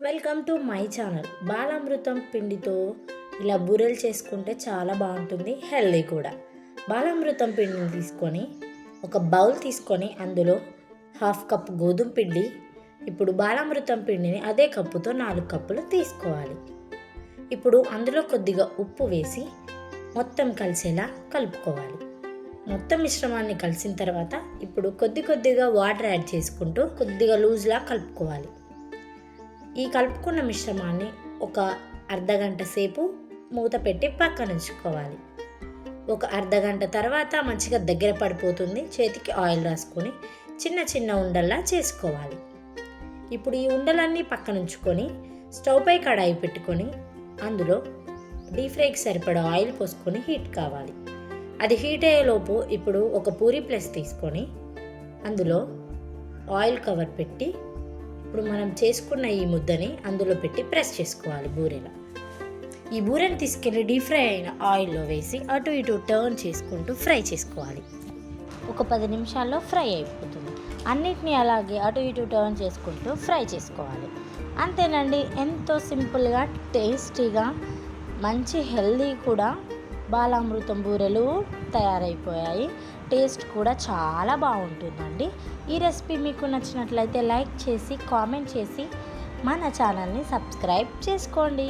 Welcome to my channel. Balamrutham పిండితో ఇలా బూరెలు చేసుకుంటే చాలా బాగుంటుంది, హెల్దీ కూడా. బాలామృతం పిండిని తీసుకొని ఒక బౌల్ తీసుకొని అందులో 1/2 కప్ గోధుమ పిండి, ఇప్పుడు బాలామృతం పిండిని అదే కప్పుతో 4 కప్పులు తీసుకోవాలి. ఇప్పుడు అందులో కొద్దిగా ఉప్పు వేసి మొత్తం కలిసేలా కలుపుకోవాలి. మొత్తం మిశ్రమాన్ని కలిసిన తర్వాత ఇప్పుడు కొద్దిగా వాటర్ యాడ్ చేసుకుంటూ కొద్దిగా లూజ్లా కలుపుకోవాలి. ఈ కలుపుకున్న మిశ్రమాన్ని ఒక అర్ధగంట సేపు మూత పెట్టి పక్కన ఉంచుకోవాలి. ఒక అర్ధగంట తర్వాత మంచిగా దగ్గర పడిపోతుంది. చేతికి ఆయిల్ రాసుకొని చిన్న ఉండల్లా చేసుకోవాలి. ఇప్పుడు ఈ ఉండలన్నీ పక్కన ఉంచుకొని స్టవ్ పై కడాయి పెట్టుకొని అందులో డీప్ ఫ్రైకి సరిపడా ఆయిల్ పోసుకొని హీట్ కావాలి. అది హీట్ అయ్యేలోపు ఇప్పుడు ఒక పూరీ ప్లేస్ తీసుకొని అందులో ఆయిల్ కవర్ పెట్టి ఇప్పుడు మనం చేసుకున్న ఈ ముద్దని అందులో పెట్టి ప్రెస్ చేసుకోవాలి బూరెలా. ఈ బూరెని తీసుకెళ్ళి డీప్ ఫ్రై అయిన ఆయిల్లో వేసి అటు ఇటు టర్న్ చేసుకుంటూ ఫ్రై చేసుకోవాలి. ఒక 10 నిమిషాల్లో ఫ్రై అయిపోతుంది. అన్నిటినీ అలాగే అటు ఇటు టర్న్ చేసుకుంటూ ఫ్రై చేసుకోవాలి. అంతేనండి, ఎంతో సింపుల్గా టేస్టీగా మంచి హెల్దీ కూడా బాలామృతం బూరెలు తయారైపోయాయి. టేస్ట్ కూడా చాలా బాగుంటుందండి. ఈ రెసిపీ మీకు నచ్చినట్లయితే లైక్ చేసి కామెంట్ చేసి మన ఛానల్ని సబ్స్క్రైబ్ చేసుకోండి.